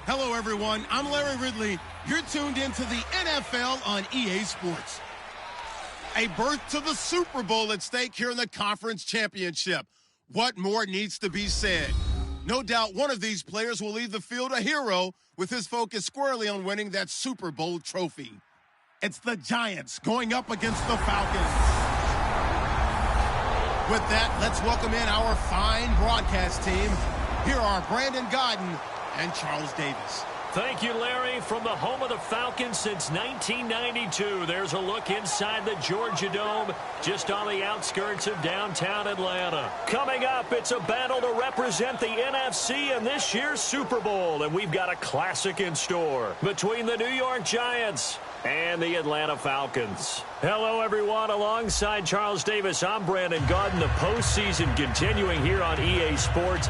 Hello, everyone. I'm Larry Ridley. You're tuned into the NFL on EA Sports. A berth to the Super Bowl at stake here in the Conference Championship. What more needs to be said? No doubt one of these players will leave the field a hero with his focus squarely on winning that Super Bowl trophy. It's the Giants going up against the Falcons. With that, let's welcome in our fine broadcast team. Here are Brandon Gaudin and Charles Davis. Thank you, Larry. From the home of the Falcons since 1992, there's a look inside the Georgia Dome, just on the outskirts of downtown Atlanta. Coming up, it's a battle to represent the NFC in this year's Super Bowl, and we've got a classic in store between the New York Giants and the Atlanta Falcons. Hello, everyone. Alongside Charles Davis, I'm Brandon Gaudin. The postseason continuing here on EA Sports.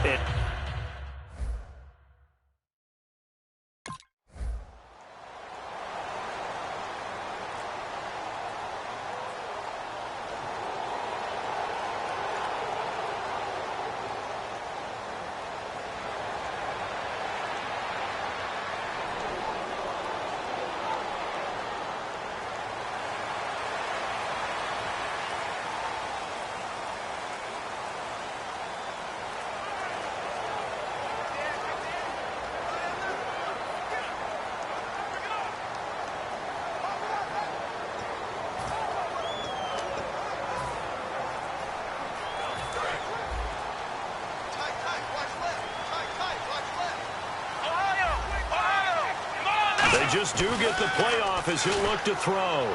They just do get the playoff as he'll look to throw.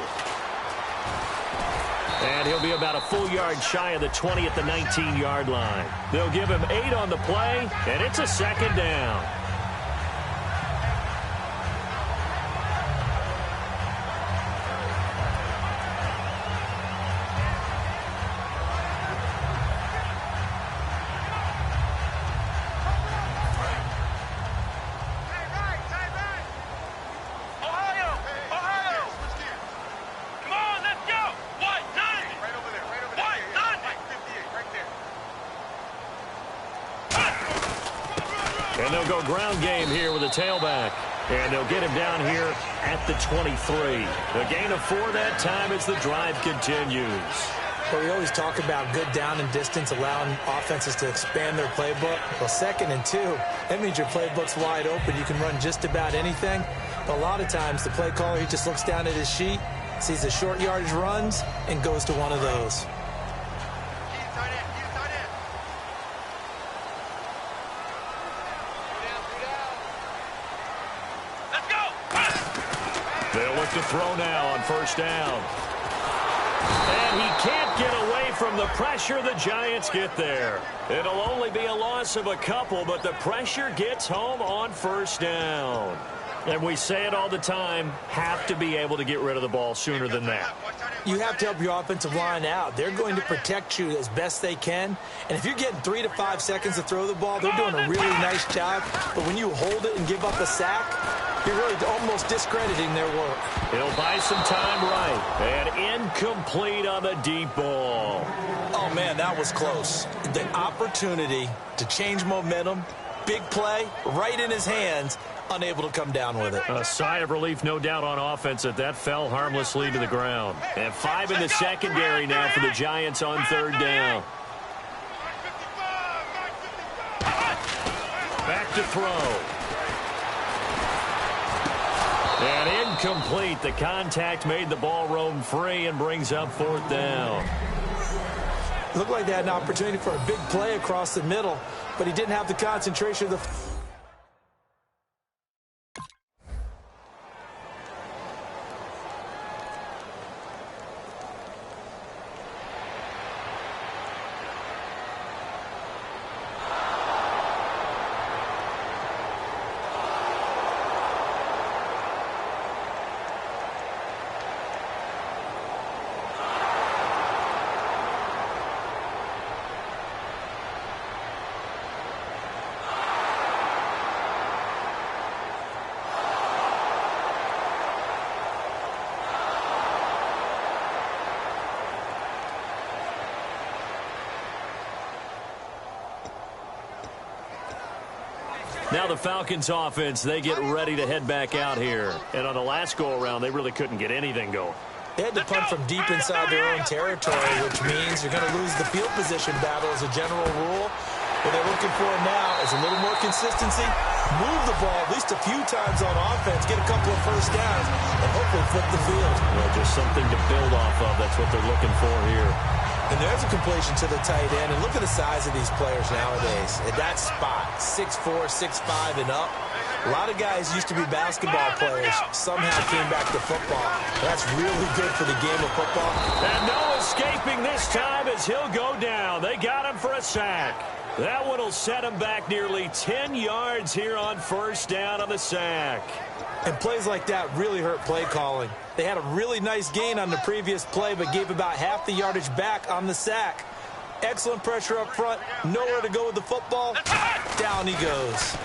And he'll be about a full yard shy of the 20 at the 19-yard line. They'll give him 8 on the play, and it's a second down. And they'll go ground game here with a tailback. And they'll get him down here at the 23. A gain of 4 that time as the drive continues. Well, we always talk about good down and distance, allowing offenses to expand their playbook. Well, 2nd and 2, that means your playbook's wide open. You can run just about anything. But a lot of times, the play caller, he just looks down at his sheet, sees the short yardage runs, and goes to one of those. They'll look to throw now on first down. And he can't get away from the pressure. The Giants get there. It'll only be a loss of a couple, but the pressure gets home on first down. And we say it all the time, have to be able to get rid of the ball sooner than that. You have to help your offensive line out. They're going to protect you as best they can. And if you're getting 3 to 5 seconds to throw the ball, they're doing a really nice job. But when you hold it and give up a sack, you're really almost discrediting their work. He'll buy some time right. And incomplete on the deep ball. Oh, man, that was close. The opportunity to change momentum, big play, right in his hands, unable to come down with it. A sigh of relief, no doubt, on offense that fell harmlessly to the ground. And 5 in the secondary now for the Giants on 3rd down. Back to throw. And incomplete. The contact made the ball roam free and brings up 4th down. Looked like they had an opportunity for a big play across the middle, but he didn't have the concentration of the... Now the Falcons offense, they get ready to head back out here. And on the last go-around, they really couldn't get anything going. They had to punt from deep inside their own territory, which means you're going to lose the field position battle as a general rule. What they're looking for now is a little more consistency, move the ball at least a few times on offense, get a couple of first downs, and hopefully flip the field. Well, just something to build off of. That's what they're looking for here. And there's a completion to the tight end. And look at the size of these players nowadays. At that spot, 6'4", 6'5", and up. A lot of guys used to be basketball players. Somehow came back to football. That's really good for the game of football. And no escaping this time as he'll go down. They got him for a sack. That one will set him back nearly 10 yards here on first down on the sack. And plays like that really hurt play calling. They had a really nice gain on the previous play, but gave about half the yardage back on the sack. Excellent pressure up front. Nowhere to go with the football. Down he goes.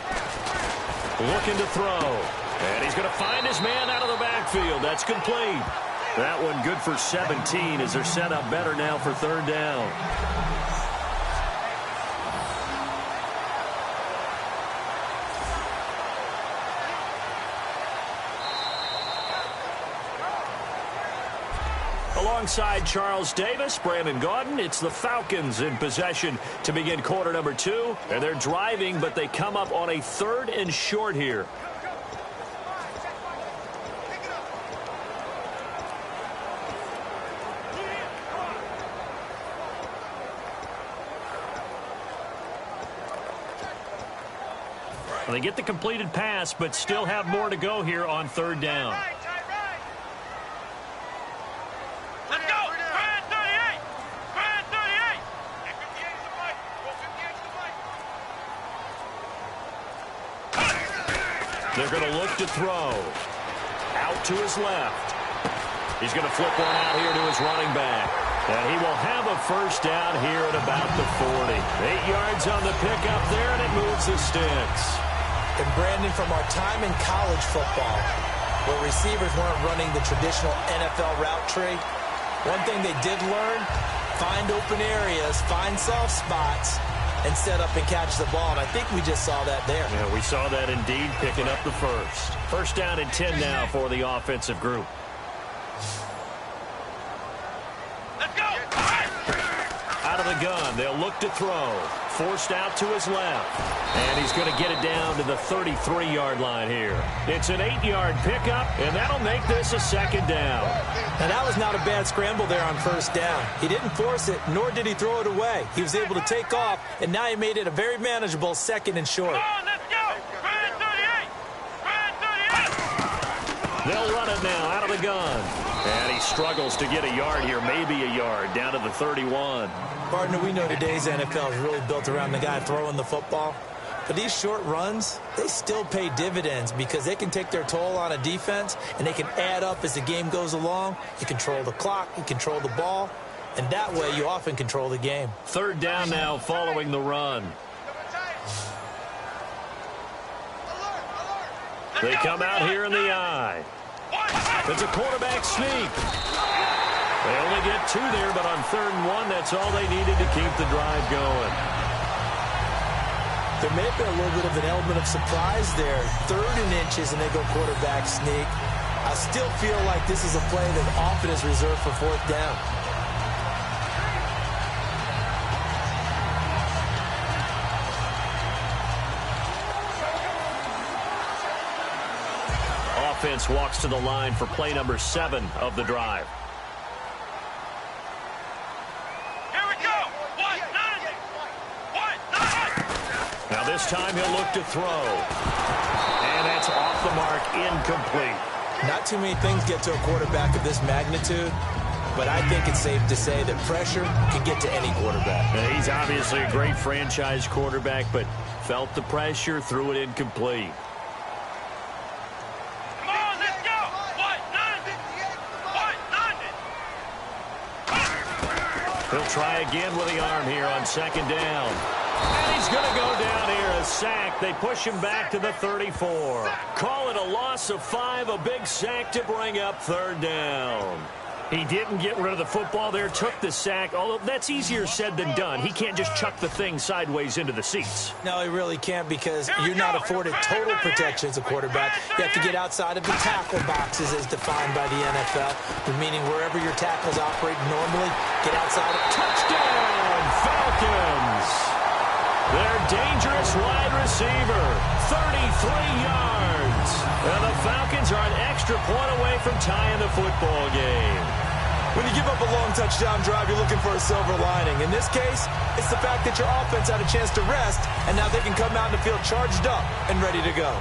Looking to throw. And he's going to find his man out of the backfield. That's complete. That one good for 17 as they're set up better now for third down. Alongside Charles Davis, Brandon Gaudin, it's the Falcons in possession to begin quarter number 2. And they're driving, but they come up on a 3rd and short here. Well, they get the completed pass, but still have more to go here on third down. They're going to look to throw. Out to his left. He's going to flip one out here to his running back. And he will have a first down here at about the 40. 8 yards on the pickup there, and it moves the sticks. And Brandon, from our time in college football, where receivers weren't running the traditional NFL route tree, one thing they did learn, find open areas, find soft spots, and set up and catch the ball. And I think we just saw that there. Yeah, we saw that indeed, picking up the first. First down and 10 now for the offensive group. Let's go! Out of the gun, they'll look to throw. Forced out to his left. And he's going to get it down to the 33-yard line here. It's an 8-yard pickup, and that'll make this a second down. Now, that was not a bad scramble there on first down. He didn't force it, nor did he throw it away. He was able to take off, and now he made it a very manageable 2nd and short. Come on, let's go! Red 38! Red 38! They'll run it now out of the gun. And he struggles to get a yard here, maybe a yard, down to the 31. Partner, we know today's NFL is really built around the guy throwing the football. But these short runs, they still pay dividends because they can take their toll on a defense, and they can add up as the game goes along. You control the clock, you control the ball, and that way you often control the game. Third down now following the run. They come out here in the eye. It's a quarterback sneak. They only get 2 there, but on 3rd and 1, that's all they needed to keep the drive going. There may have been a little bit of an element of surprise there. 3rd and inches, and they go quarterback sneak. I still feel like this is a play that often is reserved for 4th down. Offense walks to the line for play number 7 of the drive. Now this time he'll look to throw. And that's off the mark, incomplete. Not too many things get to a quarterback of this magnitude, but I think it's safe to say that pressure can get to any quarterback. Now, he's obviously a great franchise quarterback, but felt the pressure, threw it incomplete. Come on, let's go! He'll try again with the arm here on 2nd down. And he's going to go down here, a sack. They push him back to the 34. Call it a loss of 5, a big sack to bring up 3rd down. He didn't get rid of the football there, took the sack, although that's easier said than done. He can't just chuck the thing sideways into the seats. No, he really can't because you're not afforded total protection as a quarterback. You have to get outside of the tackle boxes as defined by the NFL, meaning wherever your tackles operate normally, get outside of touchdown, Falcons! Their dangerous wide receiver, 33 yards. And the Falcons are an extra point away from tying the football game. When you give up a long touchdown drive, you're looking for a silver lining. In this case, it's the fact that your offense had a chance to rest, and now they can come out in the field charged up and ready to go.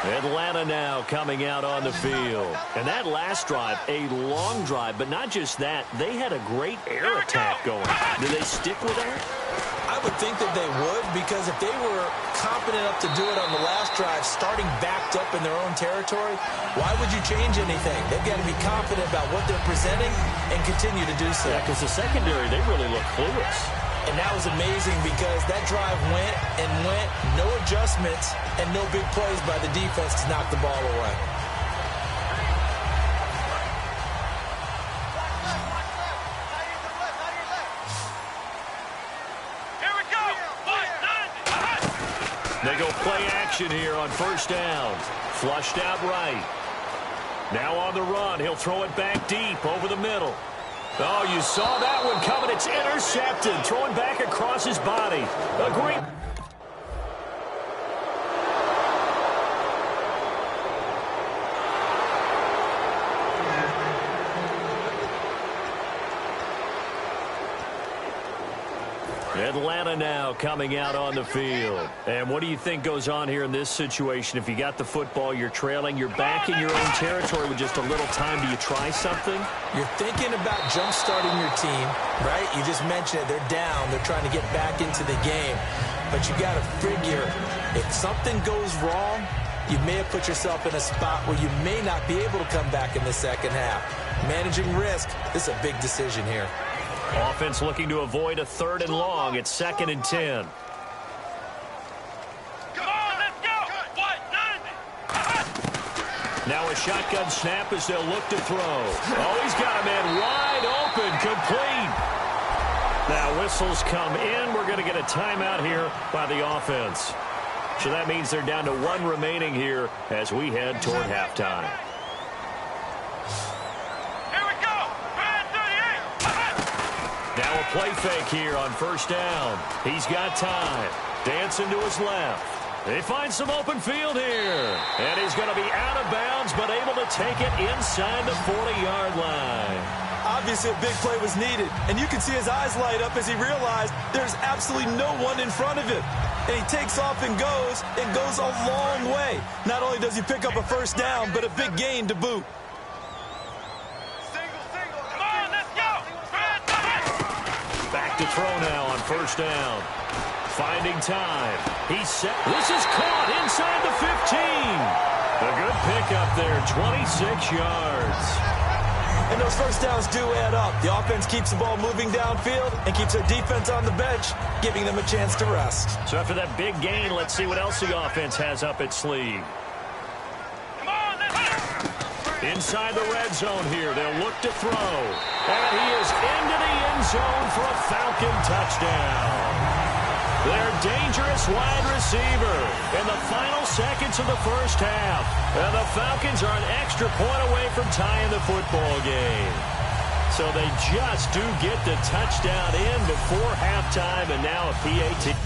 Atlanta now coming out on the field. And that last drive, a long drive, but not just that. They had a great air attack going. Do they stick with that? I would think that they would, because if they were confident enough to do it on the last drive, starting backed up in their own territory, why would you change anything? They've got to be confident about what they're presenting and continue to do so. Yeah, because the secondary, they really look clueless. And that was amazing because that drive went and went, no adjustments, and no big plays by the defense to knock the ball away. Here we go. They go play action here on first down. Flushed out right. Now on the run, he'll throw it back deep over the middle. Oh, you saw that one coming. It's intercepted. Throwing back across his body. A great... Atlanta now coming out on the field. And what do you think goes on here in this situation? If you got the football, you're trailing, you're back in your own territory with just a little time. Do you try something? You're thinking about jump-starting your team, right? You just mentioned it. They're down. They're trying to get back into the game. But you got to figure, if something goes wrong, you may have put yourself in a spot where you may not be able to come back in the second half. Managing risk, this is a big decision here. Offense looking to avoid a 3rd and long. It's 2nd and 10. Come on, let's go. Now a shotgun snap as they'll look to throw. Oh, he's got a man wide open, complete. Now whistles come in. We're going to get a timeout here by the offense. So that means they're down to 1 remaining here as we head toward halftime. Now a play fake here on first down. He's got time. Dancing to his left. They find some open field here. And he's going to be out of bounds, but able to take it inside the 40-yard line. Obviously, a big play was needed. And you can see his eyes light up as he realized there's absolutely no one in front of him. And he takes off and goes a long way. Not only does he pick up a first down, but a big gain to boot. Back to throw now on first down. Finding time. He's set. This is caught inside the 15. A good pickup there, 26 yards. And those first downs do add up. The offense keeps the ball moving downfield and keeps their defense on the bench, giving them a chance to rest. So after that big gain, let's see what else the offense has up its sleeve. Inside the red zone here, they'll look to throw. And he is into the end zone for a Falcon touchdown. Their dangerous wide receiver in the final seconds of the first half. And the Falcons are an extra point away from tying the football game. So they just do get the touchdown in before halftime, and now a PAT.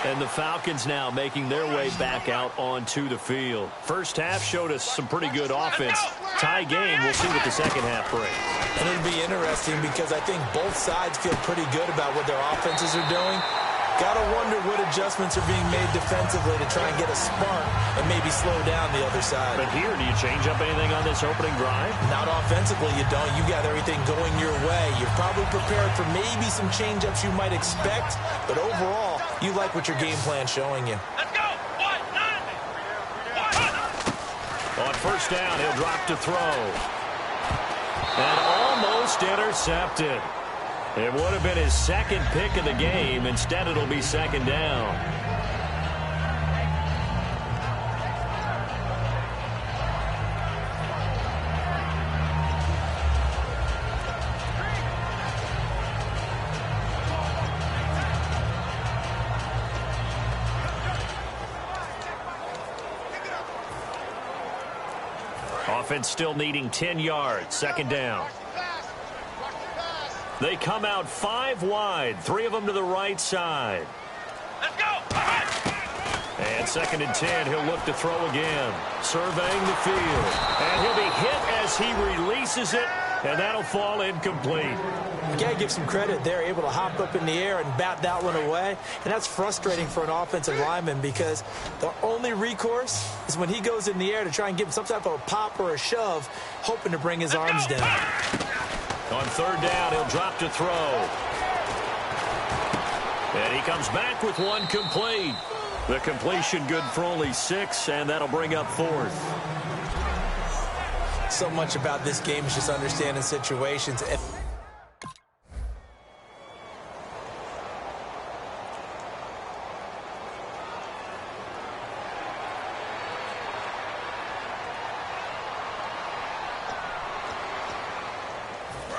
And the Falcons now making their way back out onto the field. First half showed us some pretty good offense. Tie game, we'll see what the second half brings. And it'll be interesting because I think both sides feel pretty good about what their offenses are doing. Gotta wonder what adjustments are being made defensively to try and get a spark and maybe slow down the other side. But here, do you change up anything on this opening drive? Not offensively, you don't. You got everything going your way. You're probably prepared for maybe some change-ups you might expect, but overall, you like what your game plan's showing you. Let's go. 1-9. On first down, he'll drop to throw. And almost intercepted. It would have been his second pick of the game. Instead, it'll be second down. Offense still needing 10 yards. Second down. They come out 5 wide, 3 of them to the right side. Let's go. And second and 10, he'll look to throw again. Surveying the field. And he'll be hit as he releases it, and that'll fall incomplete. You got to give some credit. They're able to hop up in the air and bat that one away. And that's frustrating for an offensive lineman because the only recourse is when he goes in the air to try and give some type of a pop or a shove, hoping to bring his arms down. On third down, he'll drop to throw. And he comes back with one complete. The completion good for only 6, and that'll bring up 4th. So much about this game is just understanding situations.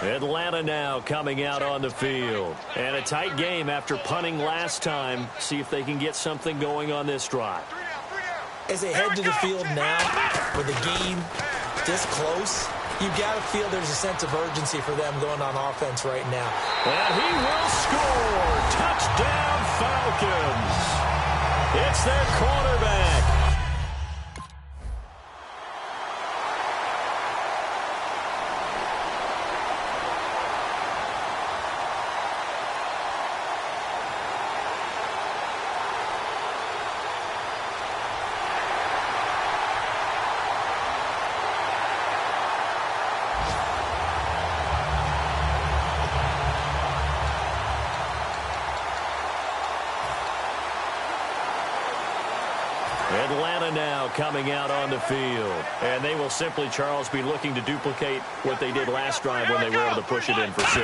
Atlanta now coming out on the field. And a tight game after punting last time. See if they can get something going on this drive. As they head to the field now, with the game this close, you got to feel there's a sense of urgency for them going on offense right now. And he will score. Touchdown, Falcons. It's their quarterback. Atlanta now coming out on the field. And they will simply, Charles, be looking to duplicate what they did last drive when they were able to push it in for 6.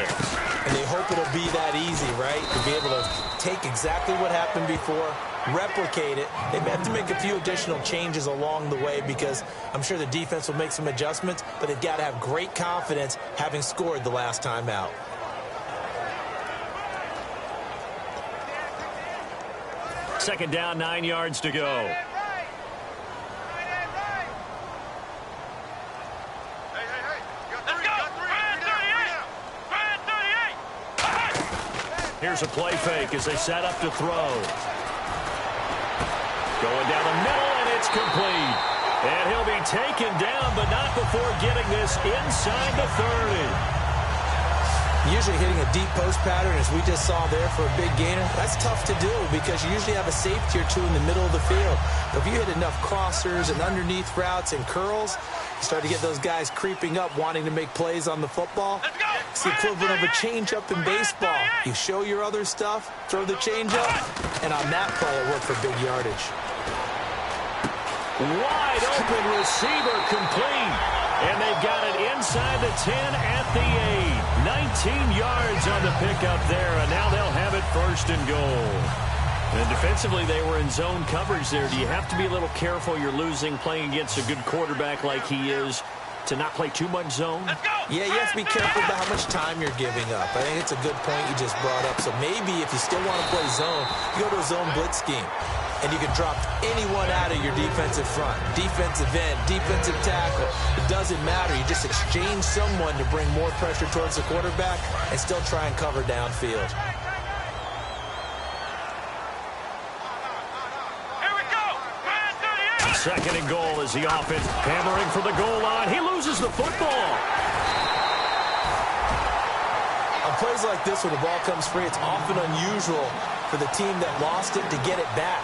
And they hope it'll be that easy, right? To be able to take exactly what happened before, replicate it. They may have to make a few additional changes along the way because I'm sure the defense will make some adjustments, but they've got to have great confidence having scored the last time out. Second down, 9 yards to go. Here's a play fake as they set up to throw. Going down the middle, and it's complete. And he'll be taken down, but not before getting this inside the 30. Usually hitting a deep post pattern, as we just saw there for a big gainer, that's tough to do because you usually have a safety or two in the middle of the field. But if you hit enough crossers and underneath routes and curls, you start to get those guys creeping up, wanting to make plays on the football. It's the equivalent of a changeup in baseball. You show your other stuff, throw the changeup, and on that play, it worked for big yardage. Wide open receiver complete. And they've got it inside the 10 at the 8. 19 yards on the pickup there, and now they'll have it 1st and goal. And defensively, they were in zone coverage there. Do you have to be a little careful? You're losing playing against a good quarterback like he is to not play too much zone? Yeah, you have to be careful about how much time you're giving up. I think it's a good point you just brought up. So maybe if you still want to play zone, you go to a zone blitz scheme. And you can drop anyone out of your defensive front, defensive end, defensive tackle. It doesn't matter. You just exchange someone to bring more pressure towards the quarterback and still try and cover downfield. Second and goal as the offense hammering for the goal line. He loses the football. On plays like this where the ball comes free, it's often unusual for the team that lost it to get it back.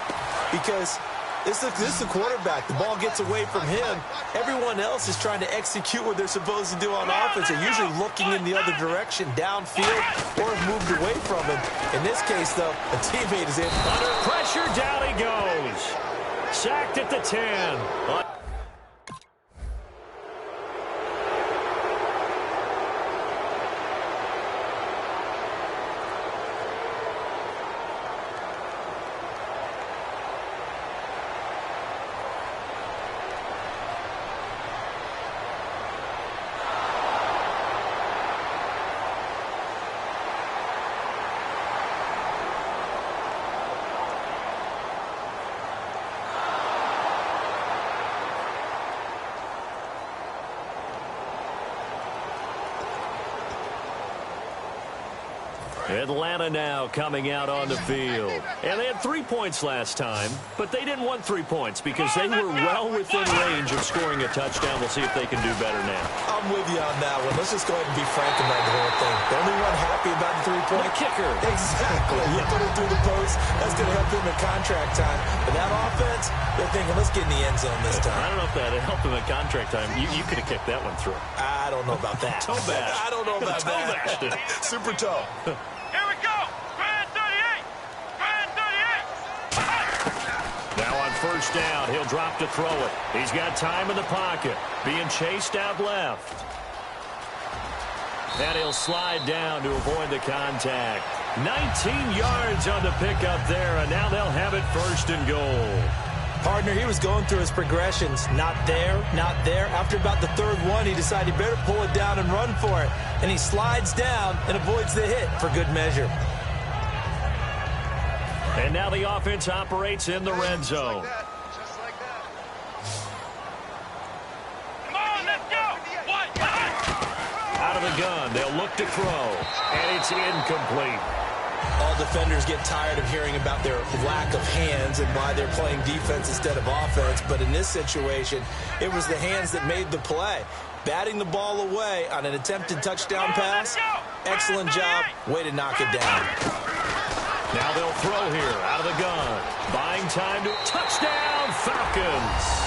Because this is the quarterback. The ball gets away from him. Everyone else is trying to execute what they're supposed to do on offense. They're usually looking in the other direction, downfield, or have moved away from him. In this case, though, a teammate is in. Under pressure, down he goes. Sacked at the 10. Atlanta now coming out on the field. And they had 3 points last time, but they didn't want 3 points because they were well within range of scoring a touchdown. We'll see if they can do better now. I'm with you on that one. Let's just go ahead and be frank about the whole thing. The only one happy about the 3-point kicker. Exactly. You put it through the post. That's going to help him in contract time. But that offense, they're thinking, let's get in the end zone this time. I don't know if that helped him at contract time. You could have kicked that one through. I don't know about that. Toe bash. I don't know about that. Super toe. Here we go. Grand 38. Grand 38. Now on first down, he'll drop to throw it. He's got time in the pocket. Being chased out left. And he'll slide down to avoid the contact. 19 yards on the pickup there, and now they'll have it first and goal. Partner, he was going through his progressions. Not there, not there. After about the third one, he decided he better pull it down and run for it. And he slides down and avoids the hit for good measure. And now the offense operates in the red zone. Just like that. Come on, let's go. One. Out of the gun, they'll look to throw. And it's incomplete. All defenders get tired of hearing about their lack of hands and why they're playing defense instead of offense. But in this situation, it was the hands that made the play. Batting the ball away on an attempted touchdown pass. Excellent job. Way to knock it down. Now they'll throw here out of the gun. Buying time to touchdown, Falcons.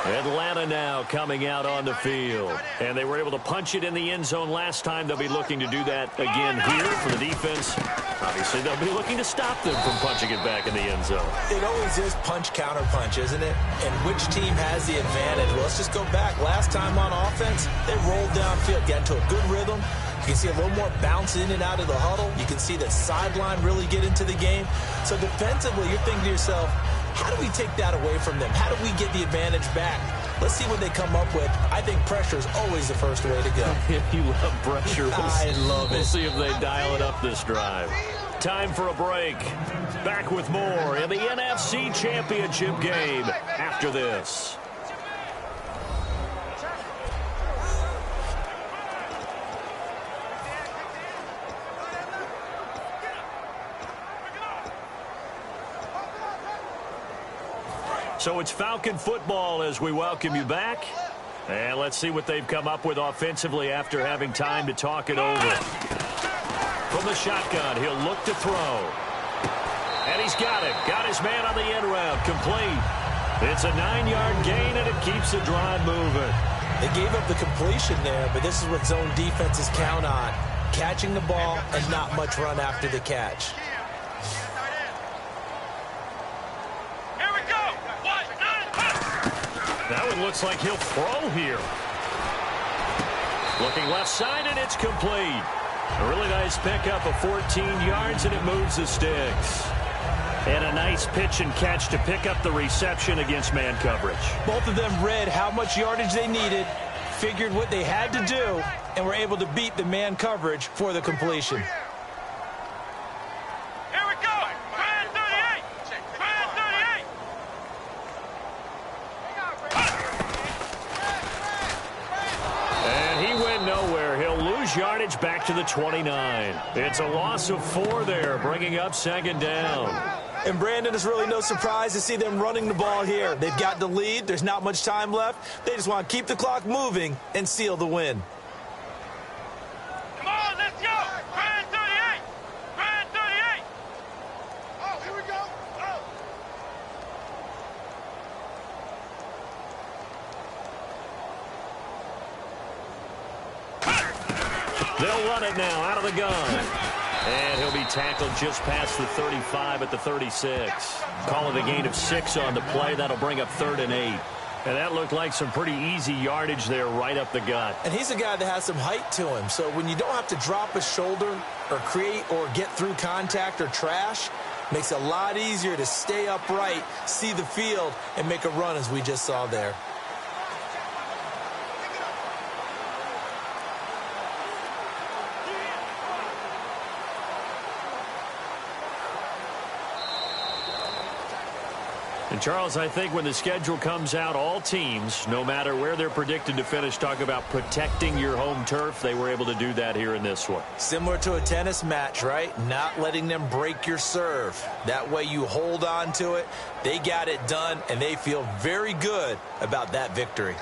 Atlanta now coming out on the field. And they were able to punch it in the end zone last time. They'll be looking to do that again here for the defense. Obviously, they'll be looking to stop them from punching it back in the end zone. It always is punch-counter-punch, isn't it? And which team has the advantage? Well, let's just go back. Last time on offense, they rolled downfield, got into a good rhythm. You can see a little more bounce in and out of the huddle. You can see the sideline really get into the game. So defensively, you're thinking to yourself, how do we take that away from them? How do we get the advantage back? Let's see what they come up with. I think pressure is always the first way to go. You love pressure. I love it. We'll see if they dial it up this drive. Time for a break. Back with more in the NFC Championship game after this. So it's Falcon football as we welcome you back. And let's see what they've come up with offensively after having time to talk it over. From the shotgun, he'll look to throw. And he's got it. Got his man on the end route. Complete. It's a 9-yard gain, and it keeps the drive moving. They gave up the completion there, but this is what zone defenses count on. Catching the ball and not much run after the catch. Here we go. That one looks like he'll throw here. Looking left side, and it's complete. A really nice pickup of 14 yards, and it moves the sticks. And a nice pitch and catch to pick up the reception against man coverage. Both of them read how much yardage they needed, figured what they had to do, and were able to beat the man coverage for the completion. Here we go. Brand 38. Brand 38. And he went nowhere. He'll lose yardage back to the 29. It's a loss of 4 there, bringing up second down. And Brandon, it's really no surprise to see them running the ball here. They've got the lead. There's not much time left. They just want to keep the clock moving and seal the win. Come on, let's go. Brand 38. Brand 38. Oh, here we go. They'll run it now out of the gun. And he'll be tackled just past the 35 at the 36. Call it a gain of 6 on the play. That'll bring up 3rd and 8. And that looked like some pretty easy yardage there right up the gut. And he's a guy that has some height to him. So when you don't have to drop a shoulder or create or get through contact or trash, makes it a lot easier to stay upright, see the field, and make a run as we just saw there. And, Charles, I think when the schedule comes out, all teams, no matter where they're predicted to finish, talk about protecting your home turf. They were able to do that here in this one. Similar to a tennis match, right? Not letting them break your serve. That way you hold on to it. They got it done, and they feel very good about that victory.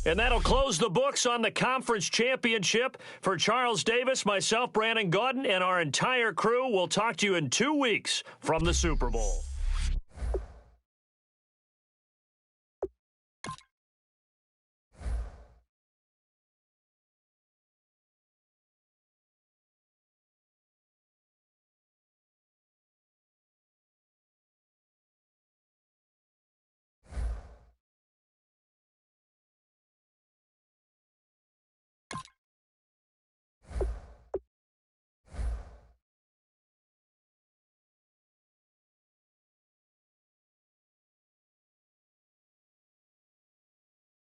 And that'll close the books on the conference championship. For Charles Davis, myself, Brandon Gaudin, and our entire crew, we'll talk to you in 2 weeks from the Super Bowl.